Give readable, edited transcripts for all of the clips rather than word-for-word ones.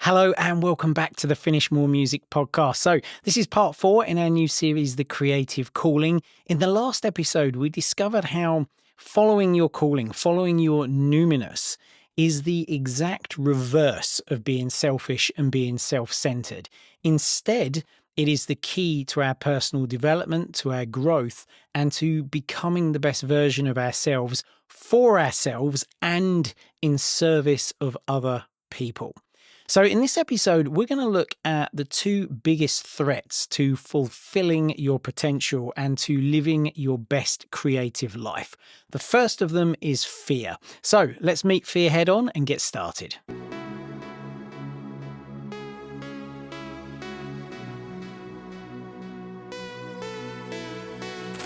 Hello and welcome back to the Finish More Music podcast. So this is part 4 in our new series, The Creative Calling. In the last episode, we discovered how following your calling, following your numinous, is the exact reverse of being selfish and being self-centered. Instead, it is the key to our personal development, to our growth, and to becoming the best version of ourselves for ourselves and in service of other people. So in this episode, we're going to look at the two biggest threats to fulfilling your potential and to living your best creative life. The first of them is fear. So let's meet fear head on and get started.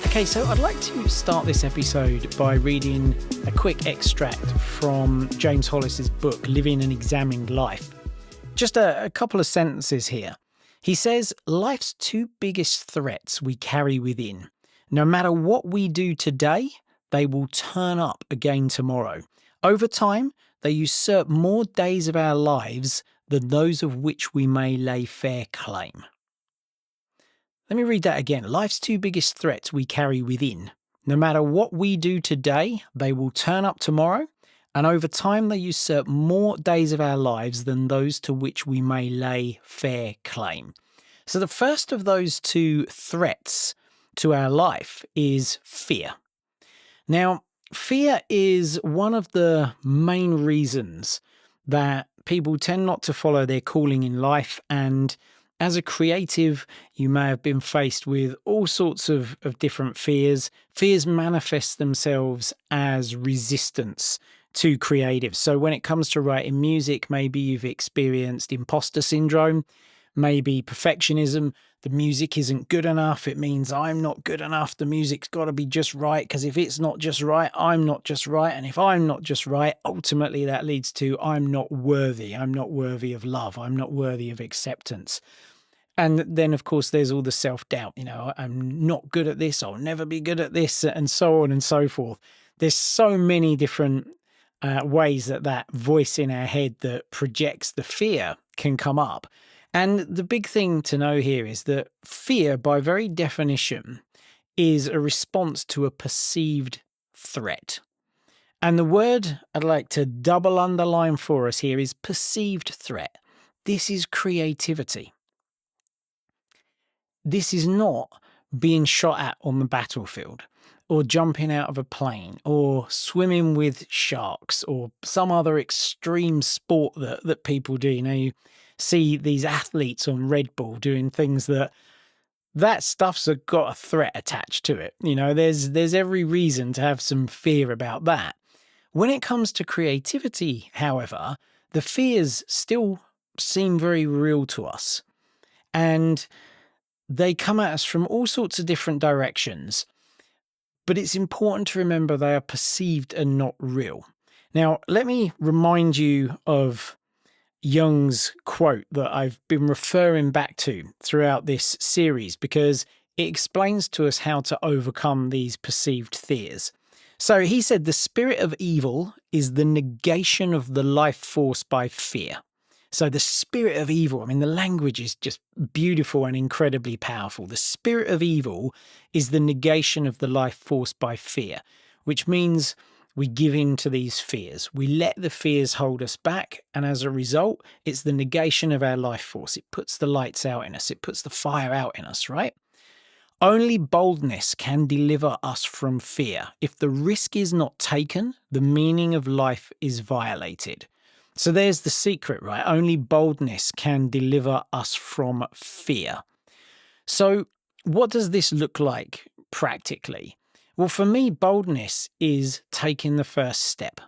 Okay, so I'd like to start this episode by reading a quick extract from James Hollis's book, Living an Examined Life. Just a couple of sentences here. He says, life's two biggest threats we carry within. No matter what we do today, they will turn up again tomorrow. Over time, they usurp more days of our lives than those of which we may lay fair claim. Let me read that again. Life's two biggest threats we carry within. No matter what we do today, they will turn up tomorrow. And over time, they usurp more days of our lives than those to which we may lay fair claim. So the first of those two threats to our life is fear. Now, fear is one of the main reasons that people tend not to follow their calling in life. And as a creative, you may have been faced with all sorts of different fears. Fears manifest themselves as resistance to creatives. So when it comes to writing music, maybe you've experienced imposter syndrome, maybe perfectionism. The music isn't good enough. It means I'm not good enough. The music's got to be just right, because if it's not just right, I'm not just right. And if I'm not just right, ultimately that leads to I'm not worthy. I'm not worthy of love. I'm not worthy of acceptance. And then, of course, there's all the self-doubt. I'm not good at this. I'll never be good at this, and so on and so forth. There's so many different ways that voice in our head that projects the fear can come up. And the big thing to know here is that fear, by very definition, is a response to a perceived threat. And the word I'd like to double underline for us here is perceived threat. This is creativity. This is not being shot at on the battlefield, or jumping out of a plane, or swimming with sharks, or some other extreme sport that people do. You see these athletes on Red Bull doing things that stuff's got a threat attached to it. There's every reason to have some fear about that. When it comes to creativity, however, the fears still seem very real to us. And they come at us from all sorts of different directions. But it's important to remember they are perceived and not real. Now, let me remind you of Jung's quote that I've been referring back to throughout this series, because it explains to us how to overcome these perceived fears. So he said, the spirit of evil is the negation of the life force by fear. So the spirit of evil, the language is just beautiful and incredibly powerful. The spirit of evil is the negation of the life force by fear, which means we give in to these fears. We let the fears hold us back. And as a result, it's the negation of our life force. It puts the lights out in us. It puts the fire out in us, right? Only boldness can deliver us from fear. If the risk is not taken, the meaning of life is violated. So there's the secret, right? Only boldness can deliver us from fear. So what does this look like practically? Well, for me, boldness is taking the first step,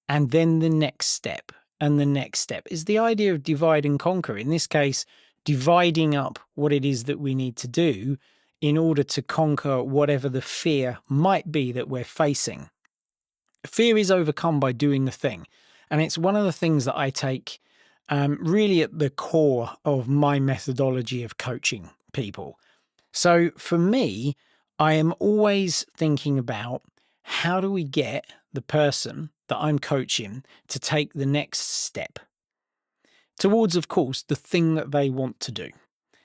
and then the next step, and the next step. Is the idea of divide and conquer. In this case, dividing up what it is that we need to do in order to conquer whatever the fear might be that we're facing. Fear is overcome by doing the thing. And it's one of the things that I take really at the core of my methodology of coaching people. So for me, I am always thinking about how do we get the person that I'm coaching to take the next step? towards, of course, the thing that they want to do.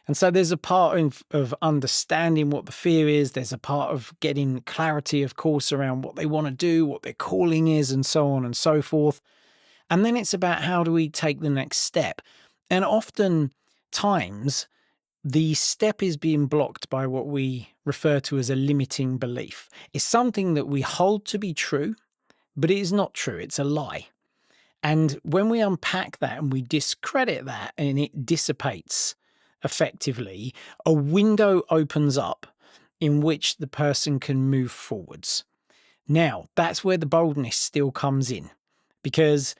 And so there's a part of understanding what the fear is. There's a part of getting clarity, of course, around what they want to do, what their calling is, and so on and so forth. And then it's about how do we take the next step. And often times the step is being blocked by what we refer to as a limiting belief. It's something that we hold to be true, but it is not true. It's a lie. And when we unpack that and we discredit that and it dissipates effectively, a window opens up in which the person can move forwards. Now, that's where the boldness still comes in, because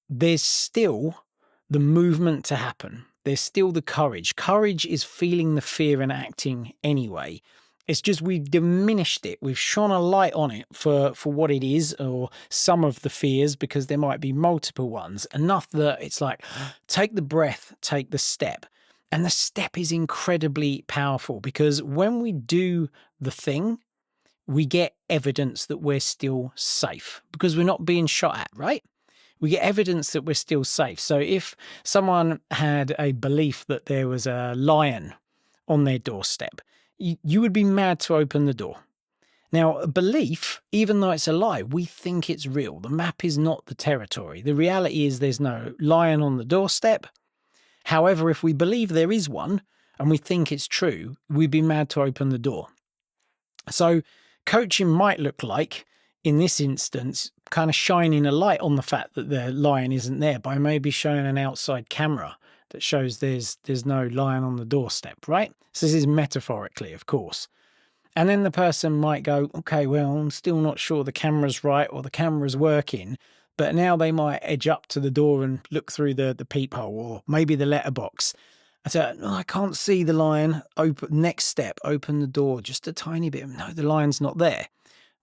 there's still the movement to happen. There's still the courage. Courage is feeling the fear and acting anyway. It's just we've diminished it. We've shone a light on it for what it is, or some of the fears, because there might be multiple ones. Enough that it's like, take the breath, take the step. And the step is incredibly powerful, because when we do the thing, we get evidence that we're still safe because we're not being shot at, right? We get evidence that we're still safe. So if someone had a belief that there was a lion on their doorstep, you would be mad to open the door. Now, a belief, even though it's a lie, we think it's real. The map is not the territory. The reality is there's no lion on the doorstep. However, if we believe there is one and we think it's true, we'd be mad to open the door. So coaching might look like, in this instance, kind of shining a light on the fact that the lion isn't there by maybe showing an outside camera that shows there's no lion on the doorstep, right? So this is metaphorically, of course. And then the person might go, okay, well, I'm still not sure the camera's right or the camera's working, but now they might edge up to the door and look through the peephole or maybe the letterbox. I said, no, I can't see the lion. Next step, open the door just a tiny bit. No, the lion's not there.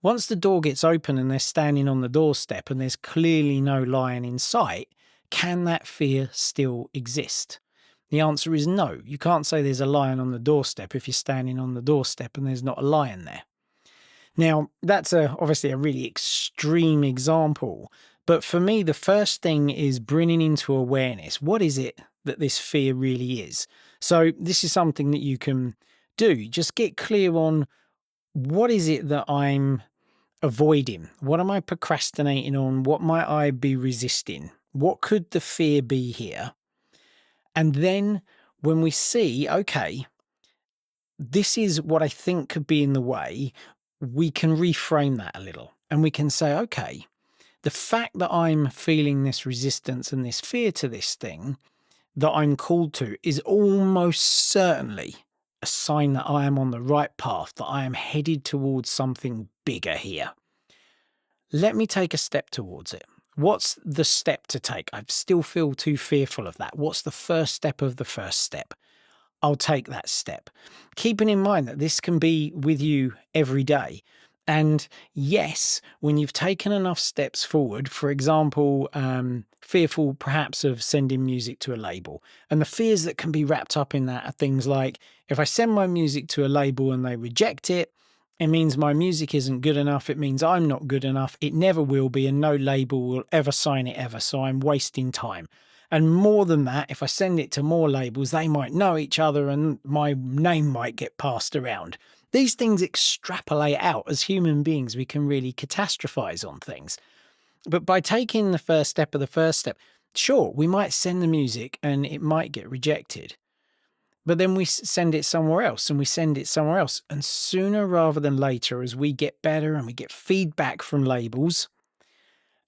Once the door gets open and they're standing on the doorstep and there's clearly no lion in sight, can that fear still exist? The answer is no. You can't say there's a lion on the doorstep if you're standing on the doorstep and there's not a lion there. Now, that's obviously a really extreme example. But for me, the first thing is bringing into awareness, what is it that this fear really is? So this is something that you can do. Just get clear on, what is it that I'm avoiding? What am I procrastinating on? What might I be resisting? What could the fear be here? And then when we see, okay, this is what I think could be in the way, we can reframe that a little and we can say, okay, the fact that I'm feeling this resistance and this fear to this thing that I'm called to is almost certainly a sign that I am on the right path, that I am headed towards something bigger here. Let me take a step towards it. What's the step to take? I still feel too fearful of that. What's the first step of the first step? I'll take that step. Keeping in mind that this can be with you every day. And yes, when you've taken enough steps forward, for example, fearful perhaps of sending music to a label, and the fears that can be wrapped up in that are things like, if I send my music to a label and they reject it, it means my music isn't good enough. It means I'm not good enough. It never will be, and no label will ever sign it ever. So I'm wasting time. And more than that, if I send it to more labels, they might know each other and my name might get passed around. These things extrapolate out. As human beings, we can really catastrophize on things. But by taking the first step of the first step, sure, we might send the music and it might get rejected. But then we send it somewhere else and we send it somewhere else. And sooner rather than later, as we get better and we get feedback from labels,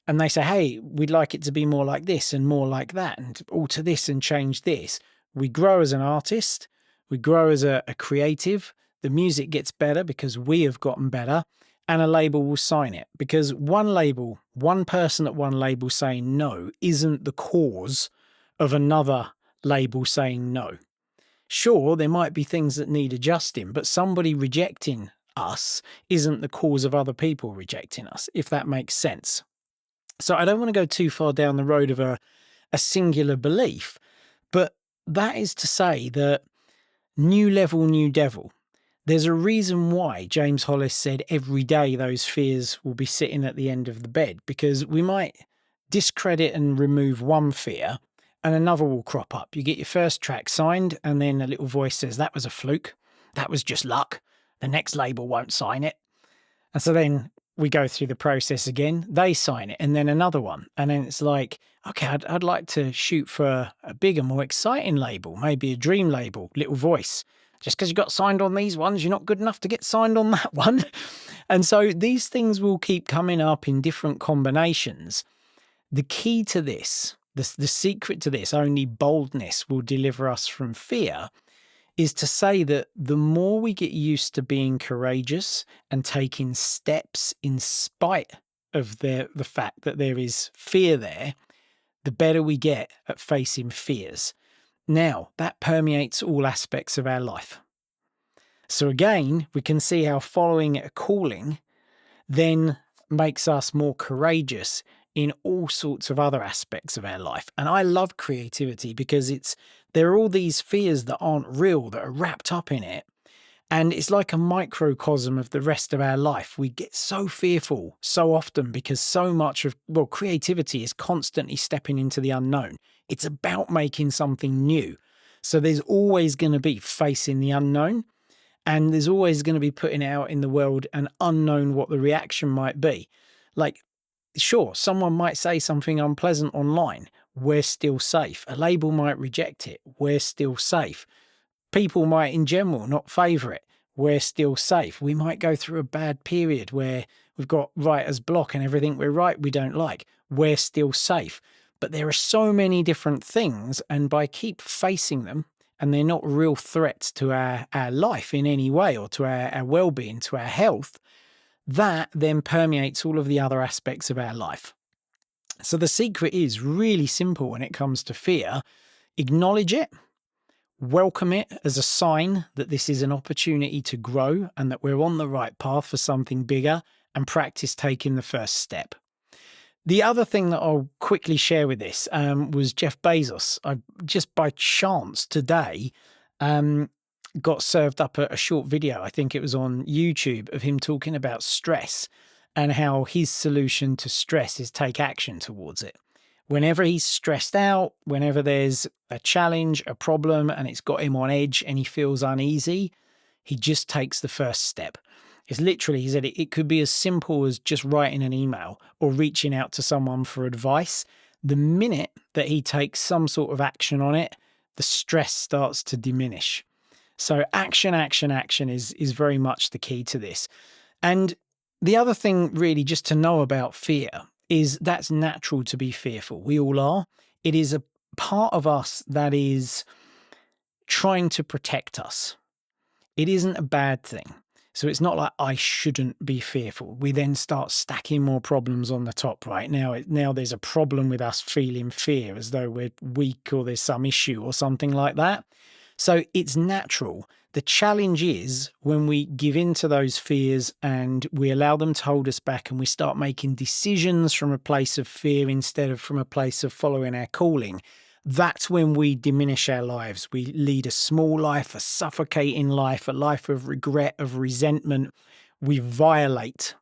and they say, hey, we'd like it to be more like this and more like that, and alter this and change this. We grow as an artist. We grow as a creative. The music gets better because we have gotten better, and a label will sign it. Because one person at one label saying no isn't the cause of another label saying no. Sure, there might be things that need adjusting, but somebody rejecting us isn't the cause of other people rejecting us, if that makes sense. So I don't want to go too far down the road of a singular belief, but that is to say that new level, new devil. There's a reason why James Hollis said every day those fears will be sitting at the end of the bed, because we might discredit and remove one fear, and another will crop up. You get your first track signed, and then a little voice says, that was a fluke. That was just luck. The next label won't sign it. And so then we go through the process again. They sign it, and then another one. And then it's like, okay, I'd like to shoot for a bigger, more exciting label, maybe a dream label, little voice. Just because you got signed on these ones, you're not good enough to get signed on that one. And so these things will keep coming up in different combinations. The key to this, the secret to this, only boldness will deliver us from fear, is to say that the more we get used to being courageous and taking steps in spite of the fact that there is fear there, the better we get at facing fears. Now, that permeates all aspects of our life. So again, we can see how following a calling then makes us more courageous in all sorts of other aspects of our life. And I love creativity because there are all these fears that aren't real, that are wrapped up in it. And it's like a microcosm of the rest of our life. We get so fearful so often because so much of, creativity is constantly stepping into the unknown. It's about making something new. So there's always going to be facing the unknown, and there's always going to be putting out in the world an unknown what the reaction might be. Like, sure, someone might say something unpleasant online. We're still safe. A label might reject it. We're still safe. People might in general not favour it. We're still safe. We might go through a bad period where we've got writer's block and everything we write we don't like. We're still safe. But there are so many different things, and by keep facing them, and they're not real threats to our life in any way, or to our well-being, to our health, that then permeates all of the other aspects of our life. So the secret is really simple when it comes to fear. Acknowledge it, welcome it as a sign that this is an opportunity to grow and that we're on the right path for something bigger, and practice taking the first step. The other thing that I'll quickly share with this was Jeff Bezos. I just by chance today got served up a short video. I think it was on YouTube, of him talking about stress and how his solution to stress is take action towards it. Whenever he's stressed out, whenever there's a challenge, a problem, and it's got him on edge and he feels uneasy, he just takes the first step. It's literally, he said, it could be as simple as just writing an email or reaching out to someone for advice. The minute that he takes some sort of action on it, the stress starts to diminish. So action is very much the key to this. And the other thing really just to know about fear is that's natural to be fearful. We all are. It is a part of us that is trying to protect us. It isn't a bad thing. So it's not like I shouldn't be fearful. We then start stacking more problems on the top, right? Now there's a problem with us feeling fear as though we're weak or there's some issue or something like that. So it's natural. The challenge is when we give in to those fears and we allow them to hold us back, and we start making decisions from a place of fear instead of from a place of following our calling. That's when we diminish our lives. We lead a small life, a suffocating life, a life of regret, of resentment. We violate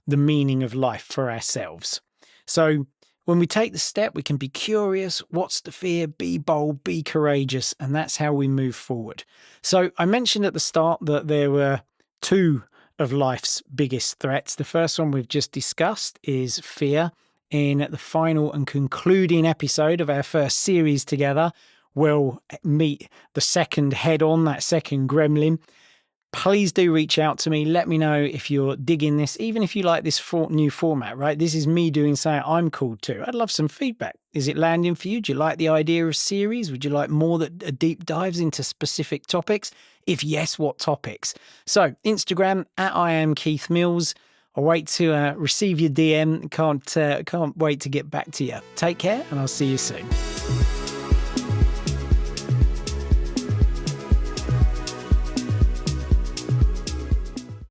the meaning of life for ourselves. So when we take the step, we can be curious. What's the fear? Be bold, be courageous. And that's how we move forward. So I mentioned at the start that there were two of life's biggest threats. The first one we've just discussed is fear. In the final and concluding episode of our first series together, we'll meet the second head on, that second gremlin. Please do reach out to me. Let me know if you're digging this, even if you like this new format, right? This is me doing something I'm called to. I'd love some feedback. Is it landing for you? Do you like the idea of series? Would you like more that deep dives into specific topics? If yes, what topics? So Instagram at I am Keith Mills. I'll wait to receive your DM. Can't wait to get back to you. Take care, and I'll see you soon.